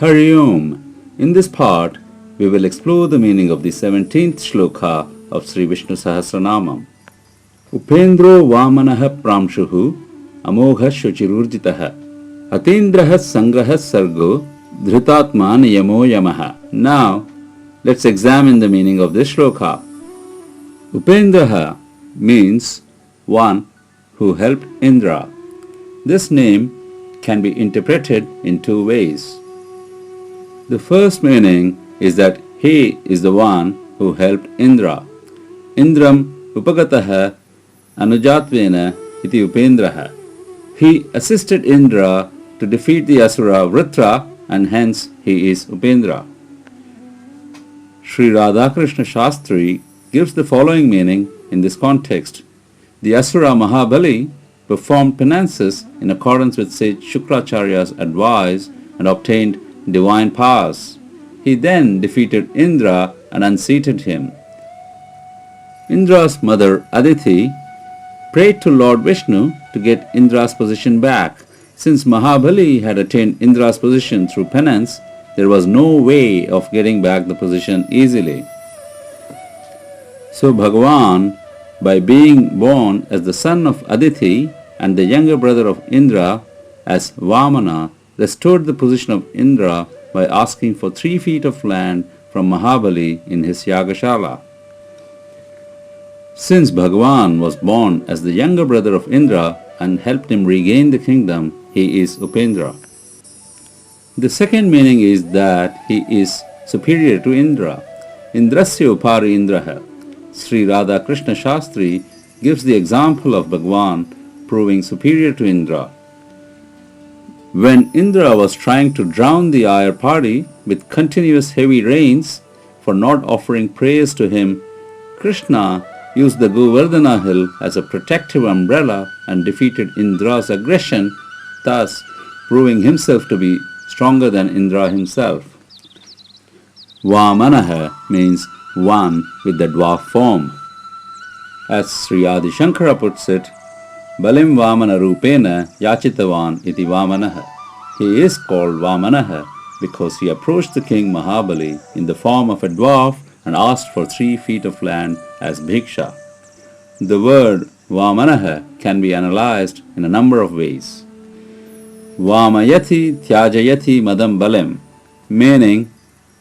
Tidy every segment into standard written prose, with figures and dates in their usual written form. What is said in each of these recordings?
Hari Om. In this part, we will explore the meaning of the 17th Shloka of Sri Vishnu Sahasranamam. Upendro Vamanaha Pramshuhu Amogha Shuchirurjitaha Atindraha Sangraha Sargo Dhritatma Niyamo Yamaha. Now, let's examine the meaning of this shloka. Upendraha means one who helped Indra. This name can be interpreted in two ways. The first meaning is that he is the one who helped Indra. Indram upagataha anujatvena iti upendraha. He assisted Indra to defeat the asura Vritra, and hence he is Upendra. Sri Radhakrishna Shastri gives the following meaning in this context. The asura Mahabali performed penances in accordance with sage Shukracharya's advice and obtained divine powers. He then defeated Indra and unseated him. Indra's mother Aditi prayed to Lord Vishnu to get Indra's position back. Since Mahabali had attained Indra's position through penance, there was no way of getting back the position easily. So Bhagavan, by being born as the son of Aditi and the younger brother of Indra as Vamana, restored the position of Indra by asking for 3 feet of land from Mahabali in his Yagashala. Since Bhagavan was born as the younger brother of Indra and helped him regain the kingdom, he is Upendra. The second meaning is that he is superior to Indra. Indrasya upari Indraha. Sri Radha Krishna Shastri gives the example of Bhagavan proving superior to Indra. When Indra was trying to drown the Ayar party with continuous heavy rains for not offering prayers to him, Krishna used the Govardhana hill as a protective umbrella and defeated Indra's aggression, thus proving himself to be stronger than Indra himself. Vamanaha means one with the dwarf form. As Sri Adi Shankara puts it, Balim Vamana Rupena Yachitavan iti Vamanaha. He is called Vamanaha because he approached the king Mahabali in the form of a dwarf and asked for 3 feet of land as bhiksha. The word Vamanaha can be analyzed in a number of ways. Vamayati Tyajayati Madam Balim, meaning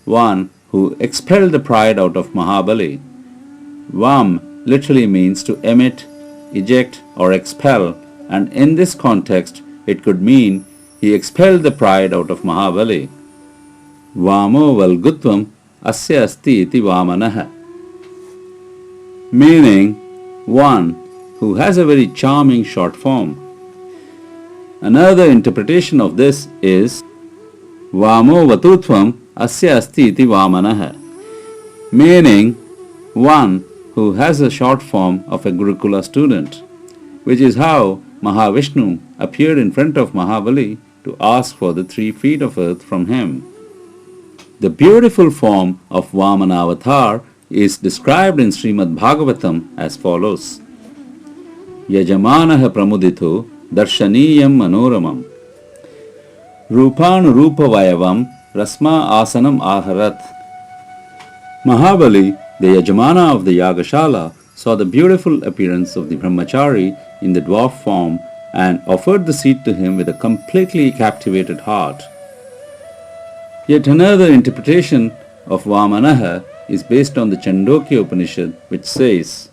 one who expelled the pride out of Mahabali. Vam literally means to emit, eject or expel, and in this context it could mean he expelled the pride out of Mahabali. Vamo valgutvam asya asti iti vamanaha, meaning one who has a very charming short form. Another interpretation of this is Vamo vatutvam asya asti iti vamanaha, meaning one who has a short form of a Gurukula student, which is how Mahavishnu appeared in front of Mahabali to ask for the 3 feet of earth from him. The beautiful form of Vamana avatar is described in Srimad Bhagavatam as follows. Yajamanaha pramudito darshaniyam manoramam Rupanu rupa vayavam rasma asanam aharat. Mahabali, the Yajamana of the Yagashala, saw the beautiful appearance of the Brahmachari in the dwarf form and offered the seat to him with a completely captivated heart. Yet another interpretation of Vamanaha is based on the Chandogya Upanishad, which says,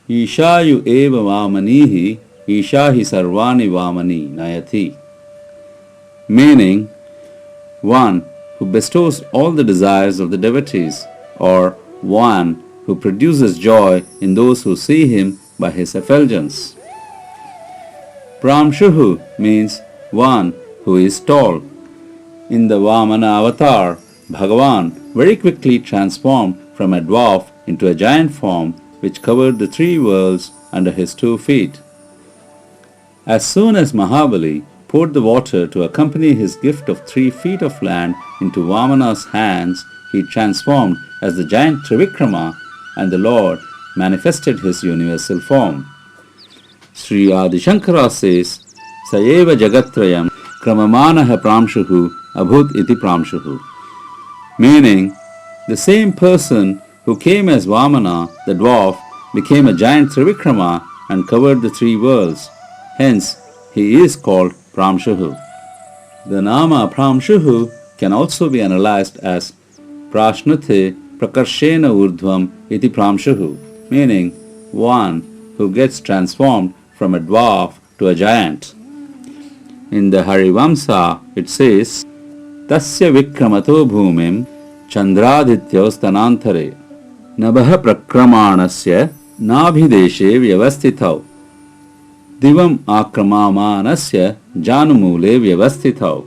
Ishayu eva vamanihi ishahi sarvani vamani nayati, meaning one who bestows all the desires of the devotees, or one who produces joy in those who see him by his effulgence. Pramshuhu means one who is tall. In the Vamana avatar, Bhagavan very quickly transformed from a dwarf into a giant form which covered the 3 worlds under his 2 feet. As soon as Mahabali poured the water to accompany his gift of 3 feet of land into Vamana's hands, he transformed as the giant Trivikrama, and the Lord manifested his universal form. Sri Adi Shankara says, Sayeva Jagatrayam Kramamanaha Pramshuhu abhut iti pramshuhu. Meaning, the same person who came as Vamana, the dwarf, became a giant Trivikrama and covered the three worlds. Hence, he is called Pramshuhu. The Nama Pramshuhu can also be analyzed as Prashnute Prakarshena Urdhvam iti Pramshuhu, meaning one who gets transformed from a dwarf to a giant. In the Harivamsa, it says, Tasya Vikramato Bhumim Chandradityo Stanantare Nabha Prakramanasya Nabhideshe Vyavastithau Divam Akramamanasya Janumule Vyavastithau.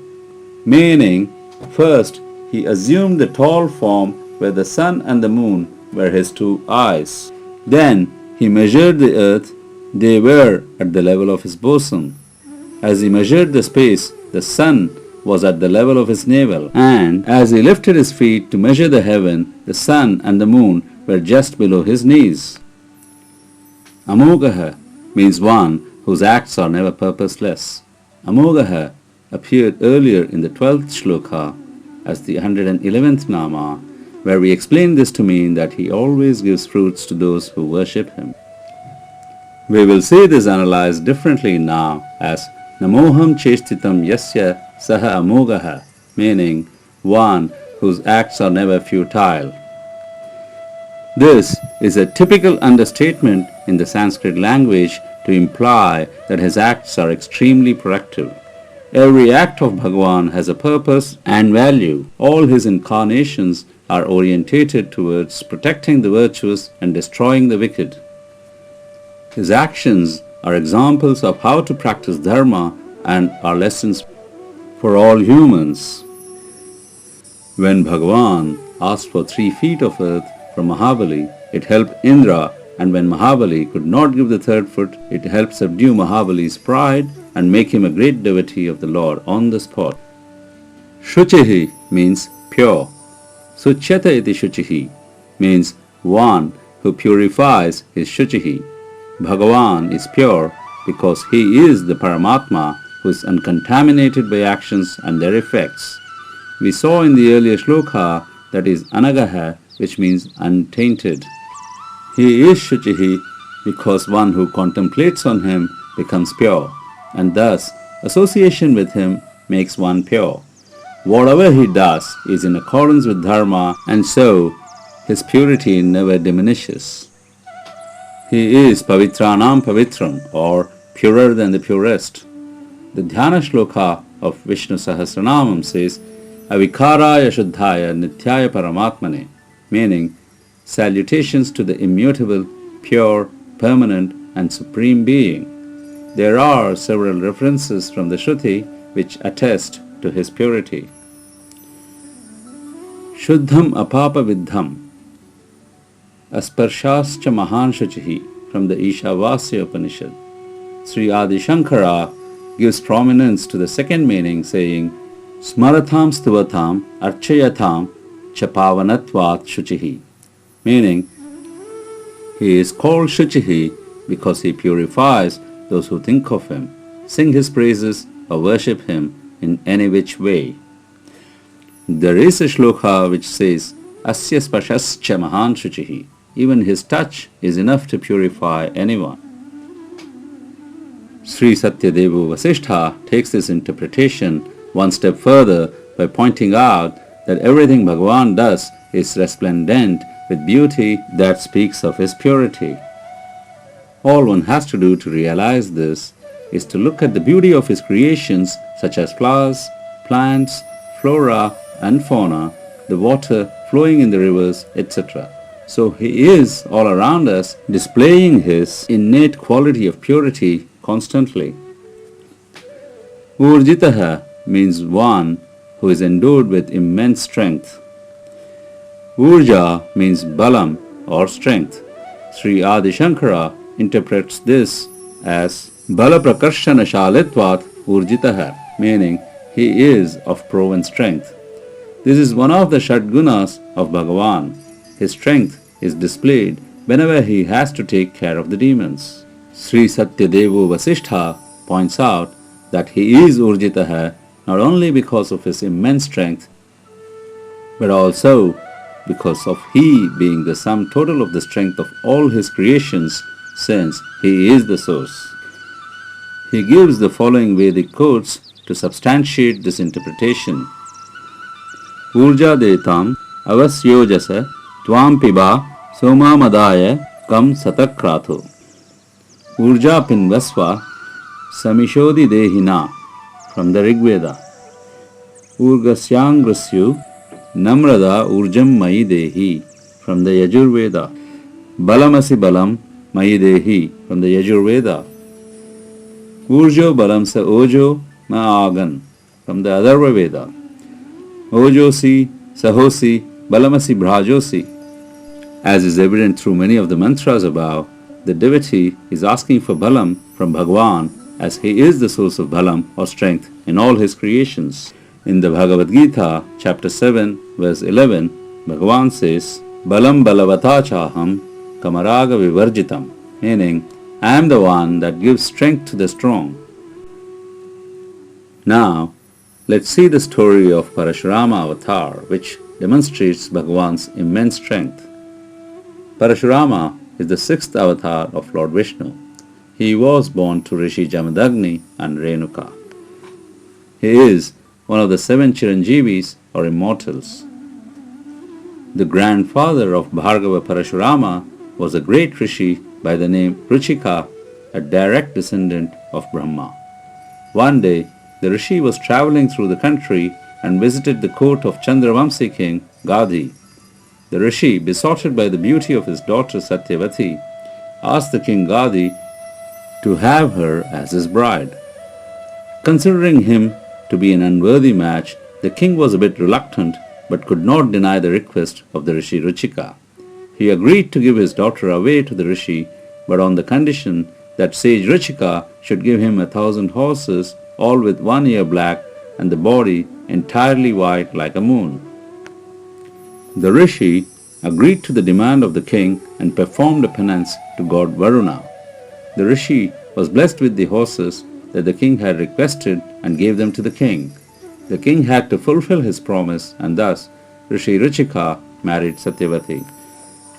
Meaning, first he assumed the tall form where the sun and the moon were his two eyes. Then he measured the earth, they were at the level of his bosom. As he measured the space, the sun was at the level of his navel, and as he lifted his feet to measure the heaven, the sun and the moon were just below his knees. Amogaha means one whose acts are never purposeless. Amogaha appeared earlier in the 12th Shloka as the 111th Nama, where we explain this to mean that he always gives fruits to those who worship him. We will see this analyzed differently now as Namoham Chestitam Yasya Saha Amogaha, meaning one whose acts are never futile. This is a typical understatement in the Sanskrit language to imply that his acts are extremely productive. Every act of Bhagavan has a purpose and value. All his incarnations are orientated towards protecting the virtuous and destroying the wicked. His actions are examples of how to practice dharma and are lessons for all humans. When Bhagavan asked for 3 feet of earth from Mahabali, it helped Indra, and when Mahabali could not give the 3rd foot, it helped subdue Mahabali's pride and make him a great devotee of the Lord on the spot. Shuchihi means pure. Suchyata iti Shuchihi means one who purifies his Shuchihi. Bhagavan is pure because he is the Paramatma who is uncontaminated by actions and their effects. We saw in the earlier shloka that is Anagaha, which means untainted. He is Shuchihi because one who contemplates on him becomes pure, and thus association with him makes one pure. Whatever he does is in accordance with dharma, and so his purity never diminishes. He is Pavitranam Pavitram, or purer than the purest. The Dhyana Shloka of Vishnu Sahasranamam says, Avikaraya Shuddhaya Nityaya Paramatmane, meaning salutations to the immutable, pure, permanent and supreme being. There are several references from the Shruti which attest to his purity. Shuddham apapa vidham asparshascha mahan shuchihi from the Ishavasya Upanishad. Sri Adi Shankara gives prominence to the second meaning, saying, Smaratham stuvatam archayatam chapavanatvat shuchihi, meaning he is called Shuchihi because he purifies those who think of him, sing his praises or worship him in any which way. There is a shloka which says, Asya spashascha mahan shuchihi, even his touch is enough to purify anyone. Sri Satyadevu Vasishtha takes this interpretation one step further by pointing out that everything Bhagavan does is resplendent with beauty that speaks of his purity. All one has to do to realize this is to look at the beauty of his creations such as flowers, plants, flora and fauna, the water flowing in the rivers, etc. So he is all around us, displaying his innate quality of purity constantly. Urjitaha means one who is endowed with immense strength. Urja means balam or strength. Sri Adi Shankara interprets this as bala prakarshana shalitvat urjitaha, meaning he is of proven strength. This is one of the Shadgunas of Bhagavan. His strength is displayed whenever he has to take care of the demons. Sri Satyadevu Vasishtha points out that he is Urjitaha not only because of his immense strength, but also because of he being the sum total of the strength of all his creations, since he is the source. He gives the following Vedic quotes to substantiate this interpretation. Urja detam avasyojasa tvam piba somamadaya kam satakrato. Urja pinvasva samishodhi dehina, from the Rig Veda. Urgasyangrasyu namrada urjam mayi dehi, from the Yajur Veda. Balamasi balam mayi dehi, from the Yajur Veda. Urjo balam sa ojo ma agan, from the Atharva Veda. Ojosi sahosi balamasi bhrajosi. As is evident through many of the mantras above, the devotee is asking for balam from Bhagavan, as he is the source of balam or strength in all his creations. In the Bhagavad Gita, chapter 7, verse 11, Bhagavan says, Balam balavata chaham kamaraga vivarjitam, meaning, I am the one that gives strength to the strong. Now, let's see the story of Parashurama avatar, which demonstrates Bhagavan's immense strength. Parashurama is the sixth avatar of Lord Vishnu. He was born to Rishi Jamadagni and Renuka. He is one of the 7 Chiranjeevis or immortals. The grandfather of Bhargava Parashurama was a great rishi by the name Ruchika, a direct descendant of Brahma. One day, the rishi was traveling through the country and visited the court of Chandravamsi king Gadhi. The rishi, besotted by the beauty of his daughter Satyavati, asked the king Gadhi to have her as his bride. Considering him to be an unworthy match, the king was a bit reluctant but could not deny the request of the rishi Ruchika. He agreed to give his daughter away to the rishi, but on the condition that sage Ruchika should give him 1,000 horses, all with 1 ear black and the body entirely white like a moon. The rishi agreed to the demand of the king and performed a penance to god Varuna. The rishi was blessed with the horses that the king had requested and gave them to the king. The king had to fulfill his promise, and thus Rishi Ruchika married Satyavati.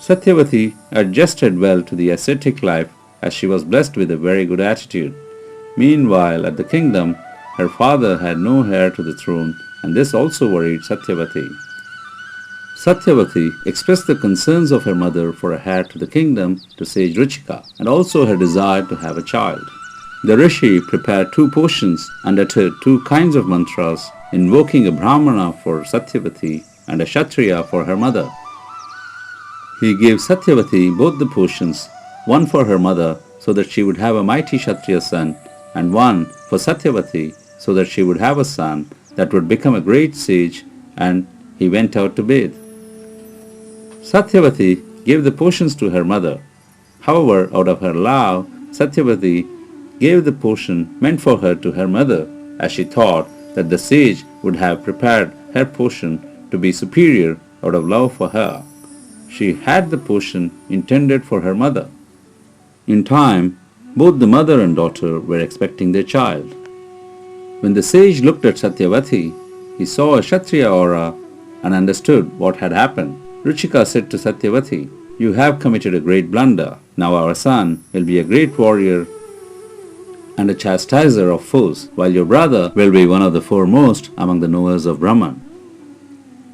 Satyavati adjusted well to the ascetic life as she was blessed with a very good attitude. Meanwhile, at the kingdom, her father had no heir to the throne, and this also worried Satyavati. Satyavati expressed the concerns of her mother for a heir to the kingdom to sage Ruchika, and also her desire to have a child. The rishi prepared 2 potions and uttered 2 kinds of mantras, invoking a Brahmana for Satyavati and a Kshatriya for her mother. He gave Satyavati both the potions, one for her mother so that she would have a mighty Kshatriya son, and one for Satyavati so that she would have a son that would become a great sage, and he went out to bathe. Satyavati gave the potions to her mother. However, out of her love, Satyavati gave the potion meant for her to her mother, as she thought that the sage would have prepared her potion to be superior out of love for her. She had the potion intended for her mother. In time, both the mother and daughter were expecting their child. When the sage looked at Satyavati, he saw a Kshatriya aura and understood what had happened. Ruchika said to Satyavati, "You have committed a great blunder. Now our son will be a great warrior and a chastiser of foes, while your brother will be one of the foremost among the knowers of Brahman."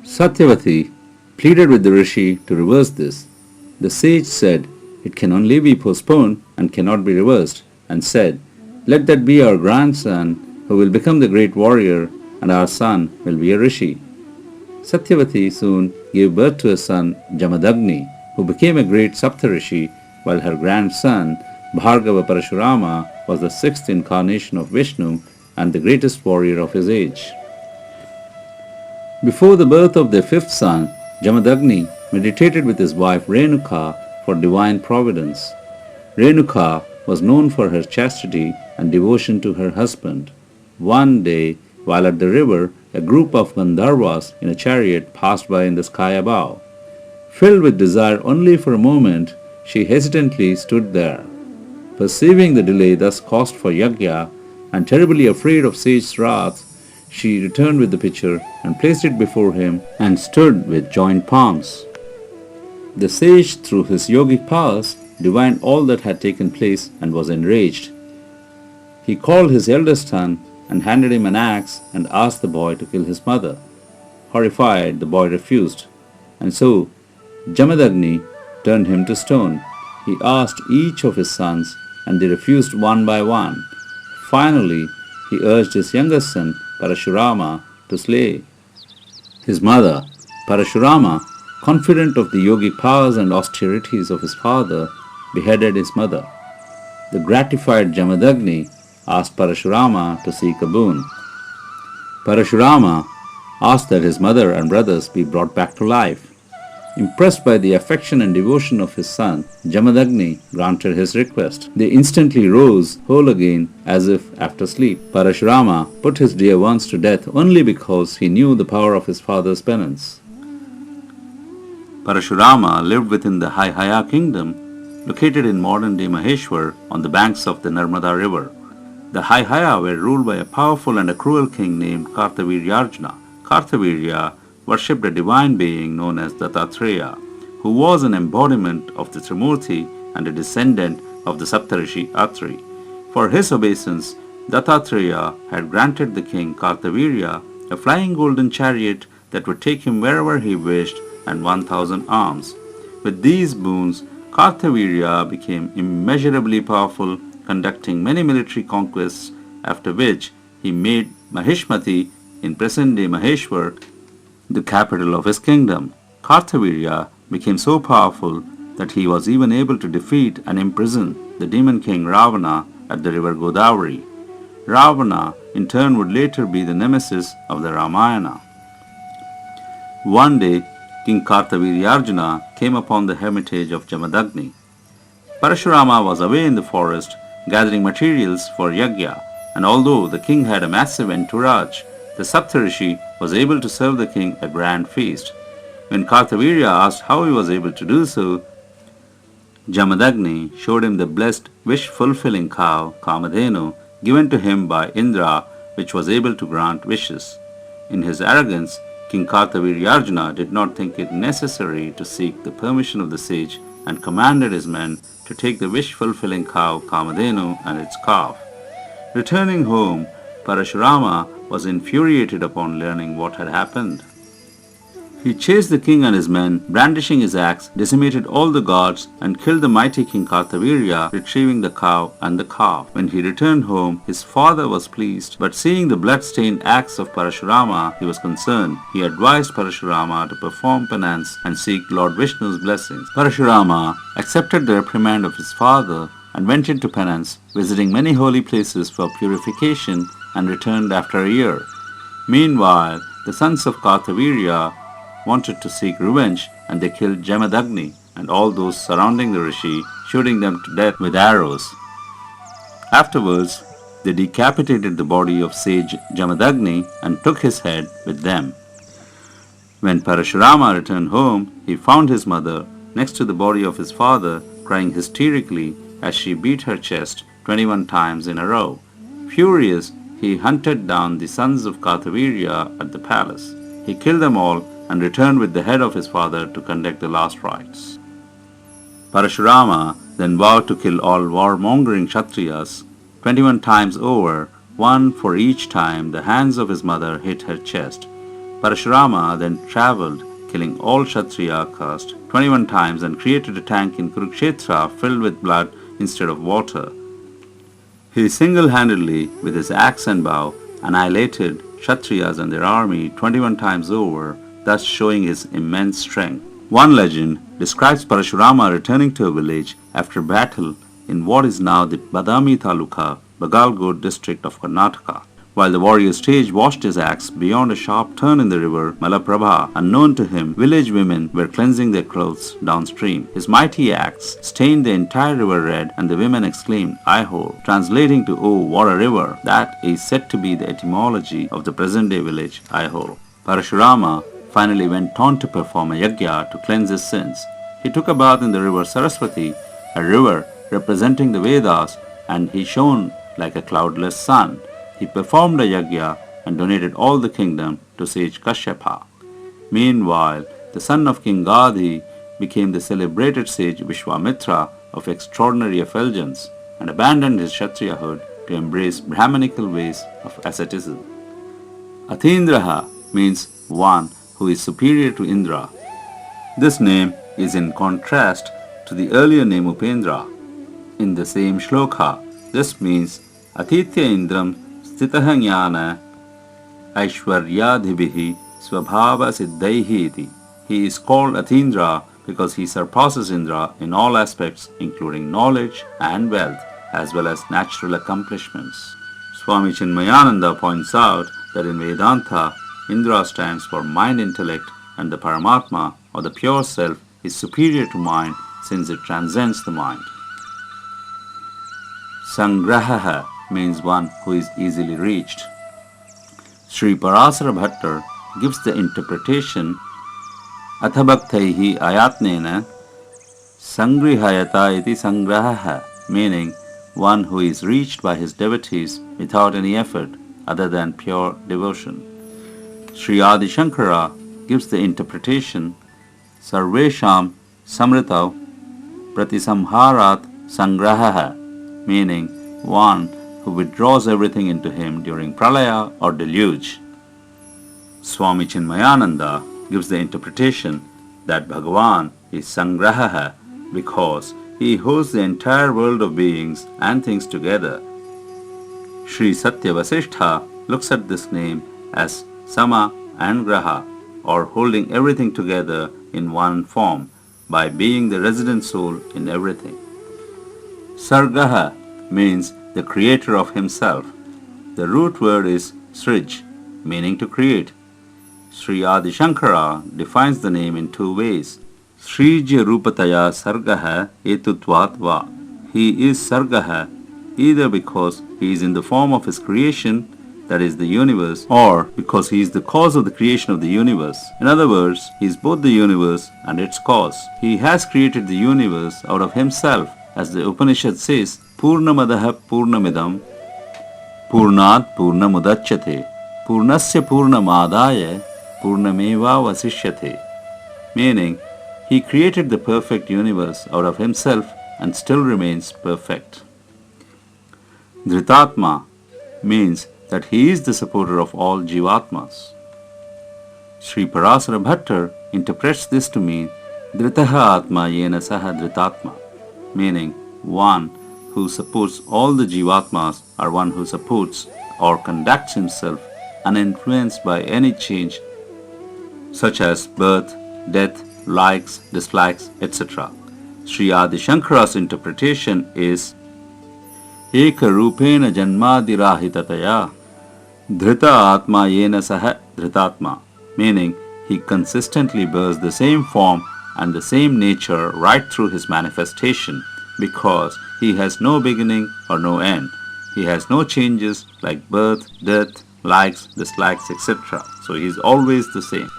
Satyavati pleaded with the rishi to reverse this. The sage said, "It can only be postponed and cannot be reversed," and said, "Let that be our grandson who will become the great warrior, and our son will be a rishi." Satyavati soon gave birth to a son, Jamadagni, who became a great Saptarishi, while her grandson, Bhargava Parashurama, was the 6th incarnation of Vishnu and the greatest warrior of his age. Before the birth of their 5th son, Jamadagni meditated with his wife Renuka for divine providence. Renuka was known for her chastity and devotion to her husband. One day, while at the river, a group of Gandharvas in a chariot passed by in the sky above. Filled with desire only for a moment, she hesitantly stood there. Perceiving the delay thus caused for Yajna, and terribly afraid of Sage's wrath, She returned with the pitcher and placed it before him and stood with joined palms. The sage, through his yogic powers, divined all that had taken place and was enraged. He called his eldest son and handed him an axe and asked the boy to kill his mother. Horrified, the boy refused, and so Jamadagni turned him to stone. He asked each of his sons, and they refused one by one. Finally, he urged his youngest son, Parashurama, to slay his mother. Parashurama, confident of the yogic powers and austerities of his father, beheaded his mother. The gratified Jamadagni asked Parashurama to seek a boon. Parashurama asked that his mother and brothers be brought back to life. Impressed by the affection and devotion of his son, Jamadagni granted his request. They instantly rose whole again as if after sleep. Parashurama put his dear ones to death only because he knew the power of his father's penance. Parashurama lived within the Haihaya kingdom, located in modern-day Maheshwar on the banks of the Narmada river. The Haihaya were ruled by a powerful and a cruel king named Kartaviryarjuna. Kartavirya worshipped a divine being known as Dattatreya, who was an embodiment of the Trimurti and a descendant of the Saptarishi Atri. For his obeisance, Dattatreya had granted the king Kartavirya a flying golden chariot that would take him wherever he wished and 1,000 arms. With these boons, Kartavirya became immeasurably powerful, conducting many military conquests, after which he made Mahishmati in present-day Maheshwar the capital of his kingdom. Kartavirya became so powerful that he was even able to defeat and imprison the demon king Ravana at the river Godavari. Ravana in turn would later be the nemesis of the Ramayana. One day, King Kartaviryarjuna came upon the hermitage of Jamadagni. Parashurama was away in the forest gathering materials for yajna, and although the king had a massive entourage, the Saptarishi was able to serve the king a grand feast. When Kartavirya asked how he was able to do so, Jamadagni showed him the blessed wish-fulfilling cow, Kamadhenu, given to him by Indra, which was able to grant wishes. In his arrogance, King Kartaviryarjuna did not think it necessary to seek the permission of the sage and commanded his men to take the wish-fulfilling cow, Kamadhenu, and its calf. Returning home, Parashurama was infuriated upon learning what had happened. He chased the king and his men, brandishing his axe, decimated all the gods, and killed the mighty king Kartavirya, retrieving the cow and the calf. When he returned home, his father was pleased, but seeing the blood-stained axe of Parashurama, he was concerned. He advised Parashurama to perform penance and seek Lord Vishnu's blessings. Parashurama accepted the reprimand of his father and went into penance, visiting many holy places for purification, and returned after a year. Meanwhile, the sons of Kartavirya wanted to seek revenge, and they killed Jamadagni and all those surrounding the rishi, shooting them to death with arrows. Afterwards, they decapitated the body of sage Jamadagni and took his head with them. When Parashurama returned home, he found his mother next to the body of his father, crying hysterically as she beat her chest 21 times in a row. Furious, he hunted down the sons of Kartavirya at the palace. He killed them all and returned with the head of his father to conduct the last rites. Parashurama then vowed to kill all warmongering Kshatriyas 21 times over, one for each time the hands of his mother hit her chest. Parashurama then travelled, killing all Kshatriya caste 21 times, and created a tank in Kurukshetra filled with blood instead of water. He single-handedly, with his axe and bow, annihilated Kshatriyas and their army 21 times over, thus showing his immense strength. One legend describes Parashurama returning to a village after battle in what is now the Badami Taluka, Bagalkot district of Karnataka. While the warrior's stage washed his axe beyond a sharp turn in the river Malaprabha, unknown to him, village women were cleansing their clothes downstream. His mighty axe stained the entire river red, and the women exclaimed, "Aihor," translating to "Oh, what a river." That is said to be the etymology of the present-day village Aihor. Parashurama finally went on to perform a yajna to cleanse his sins. He took a bath in the river Saraswati, a river representing the Vedas, and he shone like a cloudless sun. He performed a yajna and donated all the kingdom to sage Kashyapa. Meanwhile, the son of King Gadhi became the celebrated sage Vishwamitra of extraordinary effulgence and abandoned his Kshatriyahood to embrace Brahmanical ways of asceticism. Atindraha means one who is superior to Indra. This name is in contrast to the earlier name Upendra. In the same shloka, this means Atitya Indram Stitaha Jnana Aishwaryadhibihi Swabhava Siddhaihi iti. He is called Atindra because he surpasses Indra in all aspects, including knowledge and wealth, as well as natural accomplishments. Swami Chinmayananda points out that in Vedanta, Indra stands for mind intellect and the Paramatma or the pure self is superior to mind since it transcends the mind. Sangraha means one who is easily reached. Sri Parasara Bhattar gives the interpretation Athabhaktaihi ayatnena sangrihayata iti sangraha, meaning one who is reached by his devotees without any effort other than pure devotion. Sri Adi Shankara gives the interpretation Sarvesham Samritav Pratisamharat Sangraha, meaning one who withdraws everything into him during pralaya or deluge. Swami Chinmayananda gives the interpretation that Bhagavan is Sangraha because he holds the entire world of beings and things together. Sri Satya Vasishtha looks at this name as Sama and Graha, or holding everything together in one form by being the resident soul in everything. Sargaha means the creator of himself. The root word is Srij, meaning to create. Sri Adi Shankara defines the name in two ways. Srija Rupataya Sargaha Etutvat Va. He is Sargaha either because he is in the form of his creation, that is the universe, or because he is the cause of the creation of the universe. In other words, he is both the universe and its cause. He has created the universe out of himself, as the Upanishad says, Purnamadaha Purnamidam Purnat Purnamudachyate Purnasya Purnamadaya Purnameva Vasishyate, meaning he created the perfect universe out of himself and still remains perfect. Dhritatma means that he is the supporter of all Jivatmas. Sri Parasara Bhattar interprets this to mean Dhritaha Atma Yena Saha Dhritatma, meaning one who supports all the Jivatmas or one who supports or conducts himself uninfluenced by any change such as birth, death, likes, dislikes, etc. Sri Adi Shankara's interpretation is Eka Rupena Janmadirahitataya Dhrita Atma Yena Saha Dhritatma, meaning he consistently bears the same form and the same nature right through his manifestation because he has no beginning or no end. He has no changes like birth, death, likes, dislikes, etc. So he is always the same.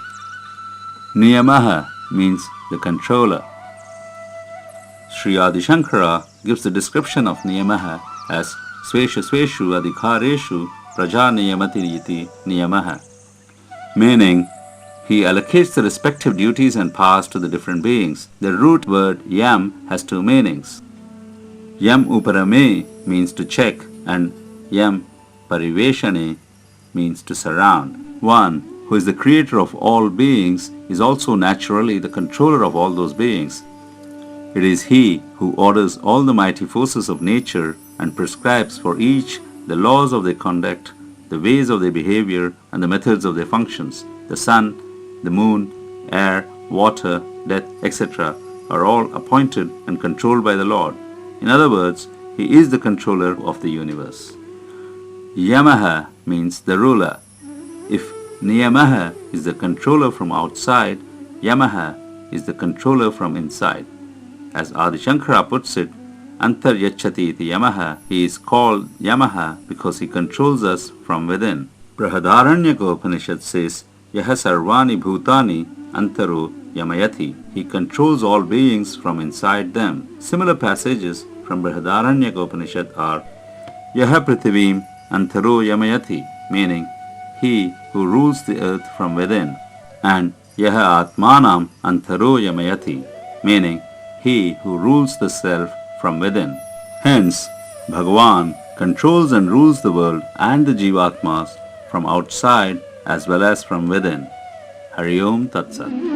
Niyamaha means the controller. Sri Adi Shankara gives the description of Niyamaha as Sveshu Sveshu Adhikareshu Praja Niyamati Iti Niyamaha, meaning he allocates the respective duties and powers to the different beings. The root word Yam has two meanings. Yam Uparame means to check and Yam Pariveshane means to surround. One who is the creator of all beings is also naturally the controller of all those beings. It is he who orders all the mighty forces of nature and prescribes for each the laws of their conduct, the ways of their behavior, and the methods of their functions. The sun, the moon, air, water, death, etc. are all appointed and controlled by the Lord. In other words, he is the controller of the universe. Yamaha means the ruler. If Niyamaha is the controller from outside, Yamaha is the controller from inside. As Adi Shankara puts it, Antar Yachati iti Yamaha, he is called Yamaha because he controls us from within. Brihadaranyaka Upanishad says, Yaha Sarvani Bhutani Antaro Yamayati. He controls all beings from inside them. Similar passages from Brihadaranyaka Upanishad are Yaha Prithivim Antaro Yamayati, meaning he who rules the earth from within, and Yaha Atmanam Antaro Yamayati, meaning he who rules the self from within. Hence, Bhagavan controls and rules the world and the Jivatmas from outside as well as from within. Hari Om Tat Sat.